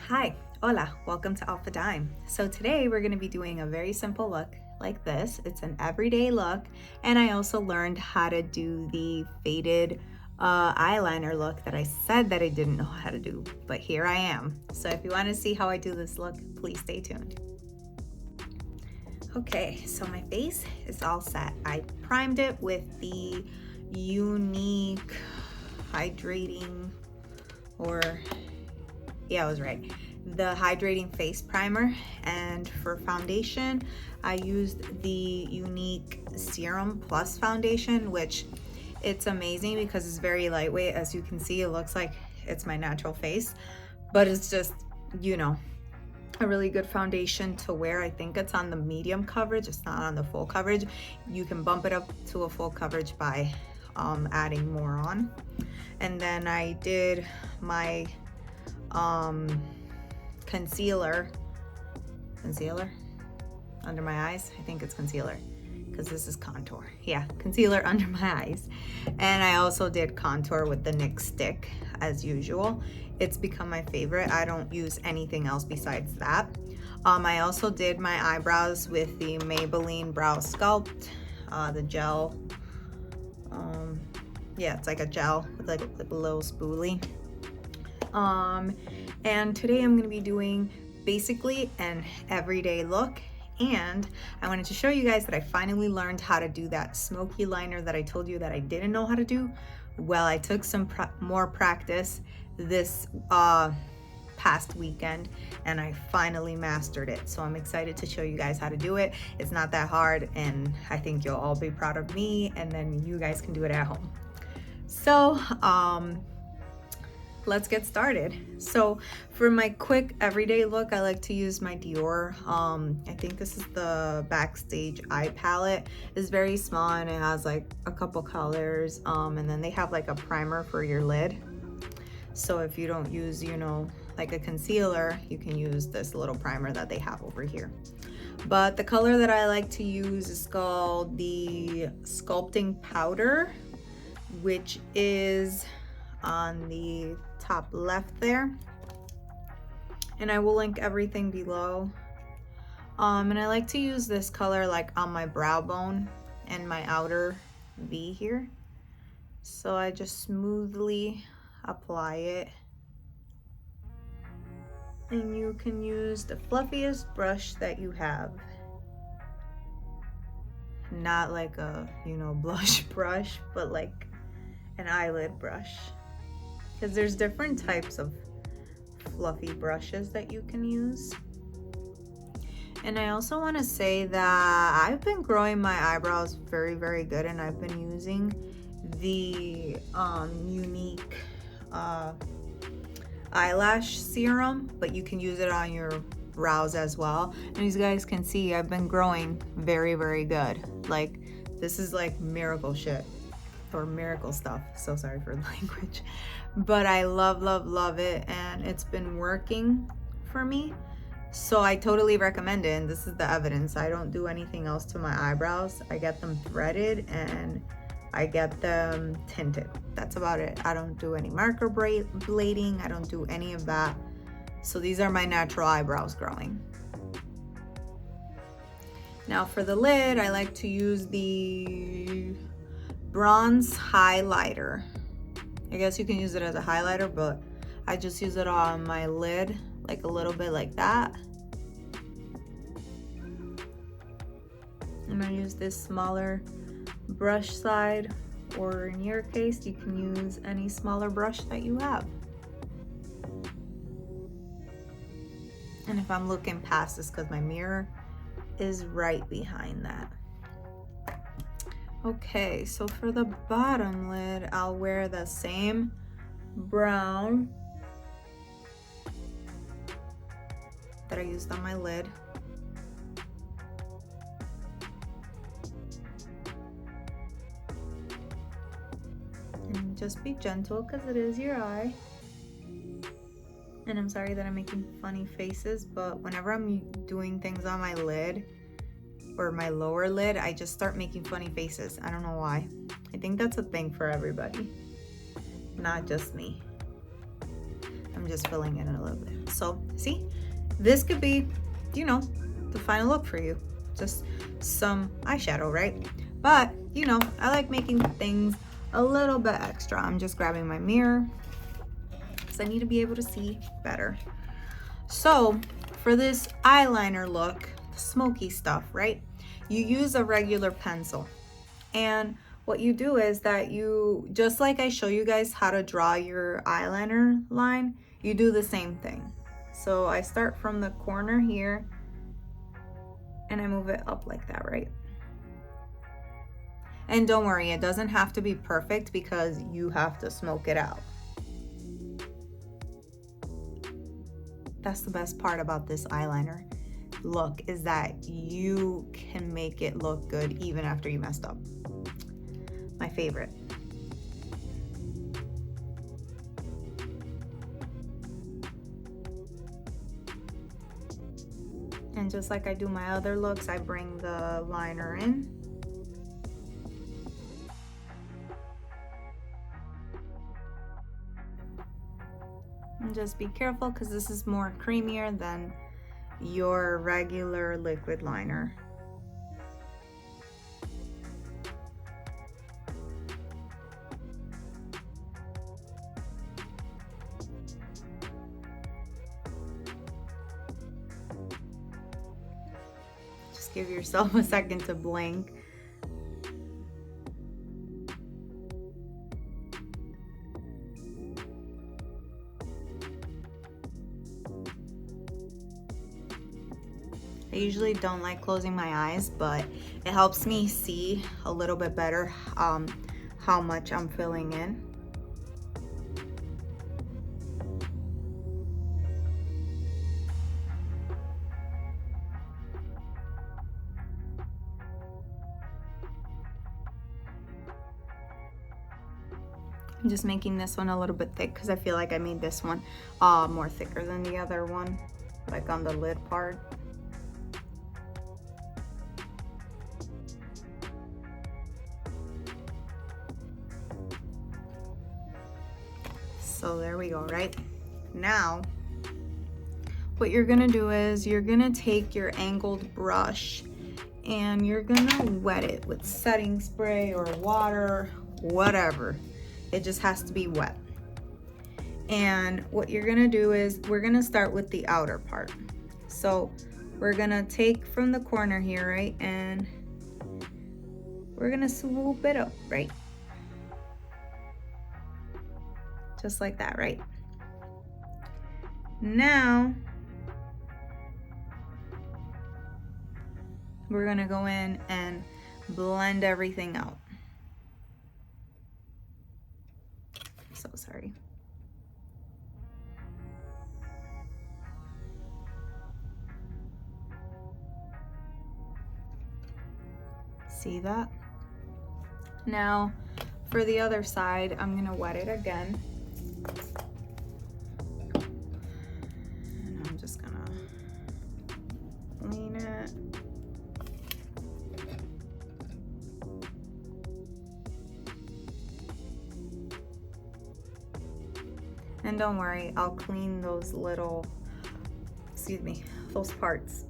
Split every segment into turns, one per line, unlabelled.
Hi, hola, welcome to Alfa Dime. So today we're going to be doing a very simple look like this. It's an everyday look, and I also learned how to do the faded eyeliner look that I said that I didn't know how to do, but here I am. So if you want to see how I do this look, please stay tuned. Okay, so my face is all set. I primed it with the Younique hydrating, I was right, the hydrating face primer. And for foundation, I used the Younique Serum Plus foundation, which it's amazing because it's very lightweight. As you can see, it looks like it's my natural face, but it's just, a really good foundation to wear. I think it's on the medium coverage, it's not on the full coverage. You can bump it up to a full coverage by adding more on. And then I did my concealer under my eyes. I think it's concealer because this is contour. Yeah, concealer under my eyes. And I also did contour with the NYX stick as usual. It's become my favorite. I don't use anything else besides that. I also did my eyebrows with the Maybelline Brow Sculpt, the gel. Yeah, it's like a gel with like a little spoolie. And today I'm going to be doing basically an everyday look, and I wanted to show you guys that I finally learned how to do that smoky liner that I told you that I didn't know how to do. Well, I took some more practice this past weekend and I finally mastered it. So I'm excited to show you guys how to do it. It's not that hard, and I think you'll all be proud of me, and then you guys can do it at home. So let's get started. So for my quick everyday look, I like to use my Dior. I think this is the Backstage Eye Palette. It's very small and it has like a couple colors. And then they have like a primer for your lid. So if you don't use, like a concealer, you can use this little primer that they have over here. But the color that I like to use is called the Sculpting Powder, which is on the top left there, and I will link everything below. And I like to use this color like on my brow bone and my outer V here. So I just smoothly apply it, and you can use the fluffiest brush that you have, not like a blush brush, but like an eyelid brush, because there's different types of fluffy brushes that you can use. And I also want to say that I've been growing my eyebrows very good, and I've been using the Younique eyelash serum, but you can use it on your brows as well. And as you guys can see, I've been growing very good. Like, this is like miracle shit, or miracle stuff. So sorry for the language, but I love it, and it's been working for me. So I totally recommend it, and this is the evidence. I don't do anything else to my eyebrows. I get them threaded and I get them tinted. That's about it. I don't do any marker blading. I don't do any of that. So these are my natural eyebrows growing. Now for the lid, I like to use the bronze highlighter. I guess you can use it as a highlighter, but I just use it on my lid, like a little bit like that. And I use this smaller brush side, or in your case, you can use any smaller brush that you have. And if I'm looking past this, because my mirror is right behind that. Okay, so for the bottom lid, I'll wear the same brown that I used on my lid. And just be gentle because it is your eye. And I'm sorry that I'm making funny faces, but whenever I'm doing things on my lid, or my lower lid, I just start making funny faces. I don't know why. I think that's a thing for everybody, not just me. I'm just filling in a little bit. So see, this could be, you know, the final look for you. Just some eyeshadow, right? But, you know, I like making things a little bit extra. I'm just grabbing my mirror because I need to be able to see better. So for this eyeliner look, the smoky stuff, right? You use a regular pencil. And what you do is that you, just like I show you guys how to draw your eyeliner line, you do the same thing. So I start from the corner here and I move it up like that, right? And don't worry, it doesn't have to be perfect because you have to smoke it out. That's the best part about this eyeliner look, is that you can make it look good even after you messed up. My favorite. And just like I do my other looks, I bring the liner in. And just be careful because this is more creamier than your regular liquid liner. Just give yourself a second to blink. I usually don't like closing my eyes, but it helps me see a little bit better how much I'm filling in. I'm just making this one a little bit thick because I feel like I made this one more thicker than the other one, like on the lid part. So there we go, right? Now, what you're gonna do is you're gonna take your angled brush and you're gonna wet it with setting spray or water, whatever. It just has to be wet. And what you're gonna do is we're gonna start with the outer part. So we're gonna take from the corner here, right? And we're gonna swoop it up, right? Just like that, right? Now, we're gonna go in and blend everything out. So sorry. See that? Now, for the other side, I'm gonna wet it again. And I'm just gonna lean it. And don't worry, I'll clean those little, excuse me, those parts.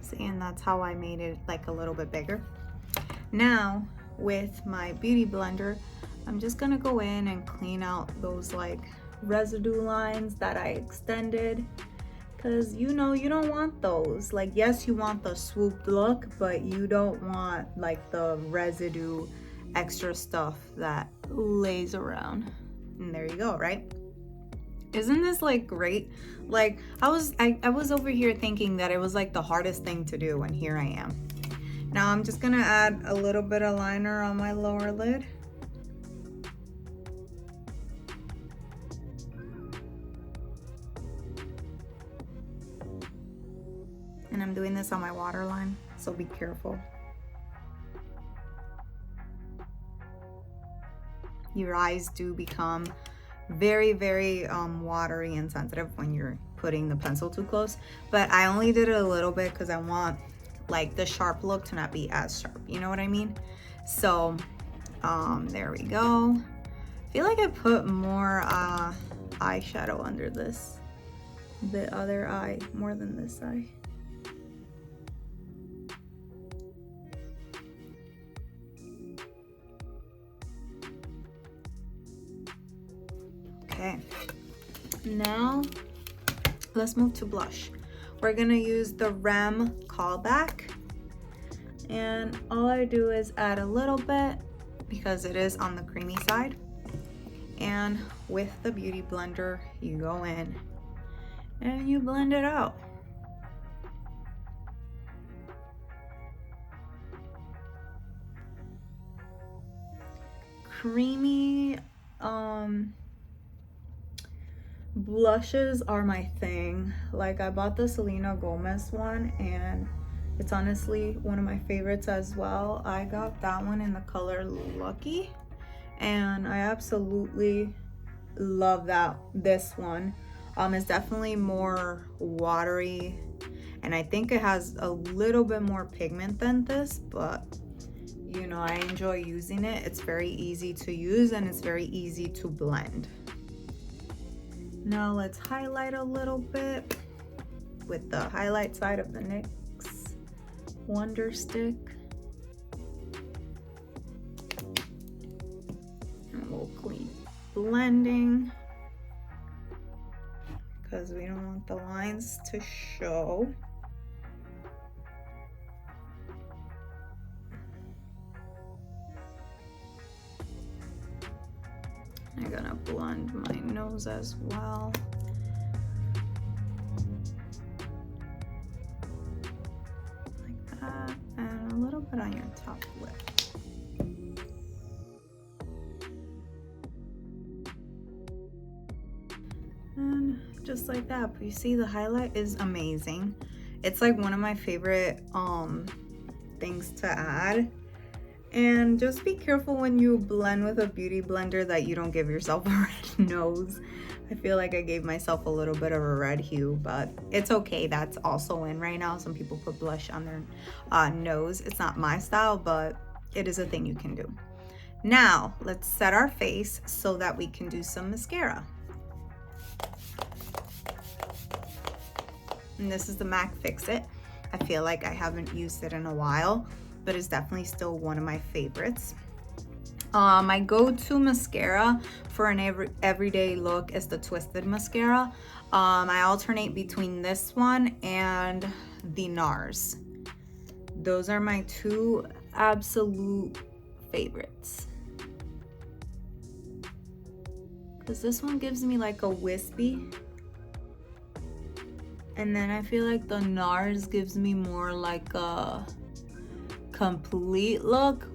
See, and that's how I made it like a little bit bigger. Now, with my beauty blender, I'm just gonna go in and clean out those like residue lines that I extended. Because you know, you don't want those. Like, yes, you want the swooped look, but you don't want like the residue extra stuff that lays around. And there you go, right? Isn't this like great? Like I was over here thinking that it was like the hardest thing to do, and here I am. Now I'm just gonna add a little bit of liner on my lower lid. And I'm doing this on my waterline, so be careful. Your eyes do become very, very watery and sensitive when you're putting the pencil too close, but I only did it a little bit because I want like the sharp look to not be as sharp, you know what I mean? So there we go. I feel like I put more eyeshadow under the other eye more than this eye. Okay, now let's move to blush. We're gonna use the R.E.M Callback, and all I do is add a little bit because it is on the creamy side, and with the beauty blender you go in and you blend it out. Creamy blushes are my thing. Like, I bought the Selena Gomez one and it's honestly one of my favorites as well. I got that one in the color Lucky and I absolutely love this one. It's definitely more watery and I think it has a little bit more pigment than this, but you know, I enjoy using it. It's very easy to use and it's very easy to blend. Now let's highlight a little bit with the highlight side of the NYX Wonder Stick. And we'll clean blending because we don't want the lines to show. I'm gonna blend my nose as well. Like that, and a little bit on your top lip. And just like that, but you see the highlight is amazing. It's like one of my favorite things to add. And just be careful when you blend with a beauty blender that you don't give yourself a red nose. I feel like I gave myself a little bit of a red hue, but it's okay. That's also in right now. Some people put blush on their nose. It's not my style, but it is a thing you can do. Now, let's set our face so that we can do some mascara. And this is the MAC Fix It. I feel like I haven't used it in a while, but it's definitely still one of my favorites. My go-to mascara for an everyday look is the Twisted mascara. I alternate between this one and the NARS. Those are my two absolute favorites. Because this one gives me like a wispy, and then I feel like the NARS gives me more like a complete look.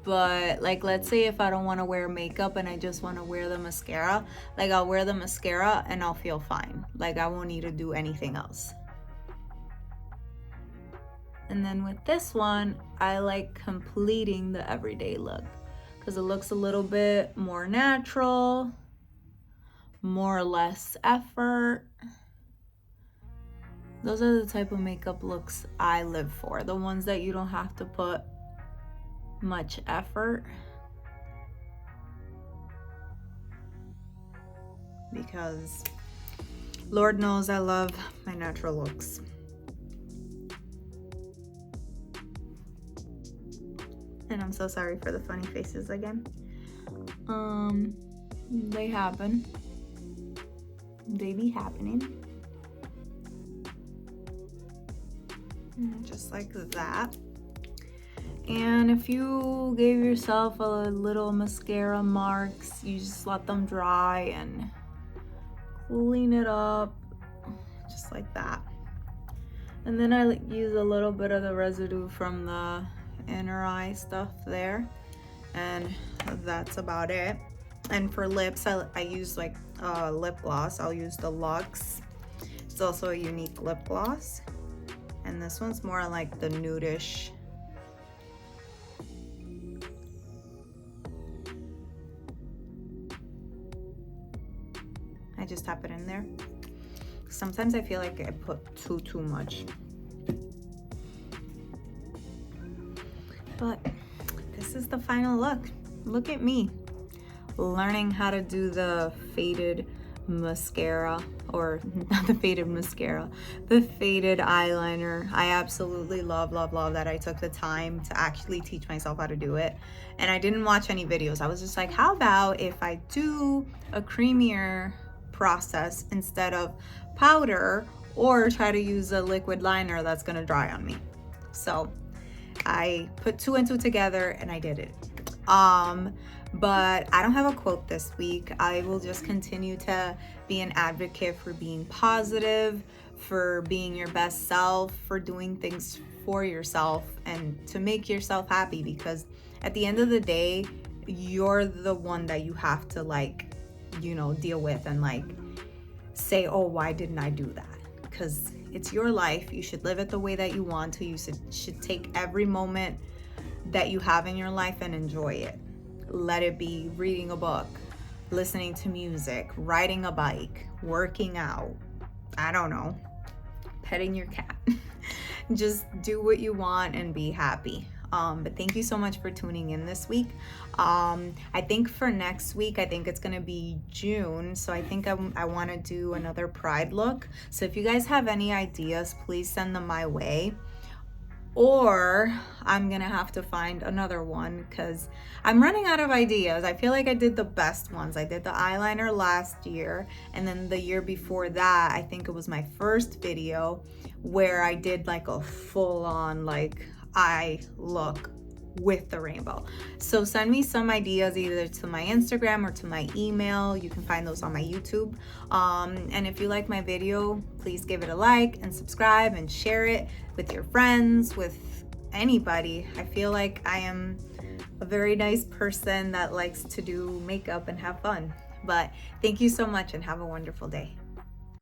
But like, let's say if I don't want to wear makeup and I just want to wear the mascara, like I'll wear the mascara and I'll feel fine. Like I won't need to do anything else. And then with this one, I like completing the everyday look because it looks a little bit more natural, more or less effort. Those are the type of makeup looks I live for. The ones that you don't have to put much effort. Because Lord knows I love my natural looks. And I'm so sorry for the funny faces again. They happen. They be happening. Just like that. And if you gave yourself a little mascara marks, you just let them dry and clean it up just like that. And then I use a little bit of the residue from the inner eye stuff there, and that's about it. And for lips, I use like lip gloss. I'll use the Luxe. It's also a Younique lip gloss, and this one's more like the nudish. I just tap it in there. Sometimes I feel like I put too much. But this is the final look. Look at me learning how to do the faded mascara, or not the faded mascara, the faded eyeliner. I absolutely love that I took the time to actually teach myself how to do it. And I didn't watch any videos. I was just like, how about if I do a creamier process instead of powder, or try to use a liquid liner that's gonna dry on me. So I put 2 and 2 together and I did it. But I don't have a quote this week. I will just continue to be an advocate for being positive, for being your best self, for doing things for yourself and to make yourself happy, because at the end of the day, you're the one that you have to, like, you know, deal with and like say, oh, why didn't I do that? Because it's your life. You should live it the way that you want to. You should take every moment that you have in your life and enjoy it. Let it be reading a book, listening to music, riding a bike, working out, I don't know, petting your cat. Just do what you want and be happy. But thank you so much for tuning in this week. I think for next week, I think it's gonna be June. So I think I wanna do another Pride look. So if you guys have any ideas, please send them my way. Or I'm gonna have to find another one because I'm running out of ideas. I feel like I did the best ones. I did the eyeliner last year, and then the year before that, I think it was my first video where I did like a full-on like eye look with the rainbow. So send me some ideas either to my Instagram or to my email. You can find those on my YouTube. And if you like my video, please give it a like and subscribe and share it with your friends, with anybody. I feel like I am a very nice person that likes to do makeup and have fun. But thank you so much and have a wonderful day.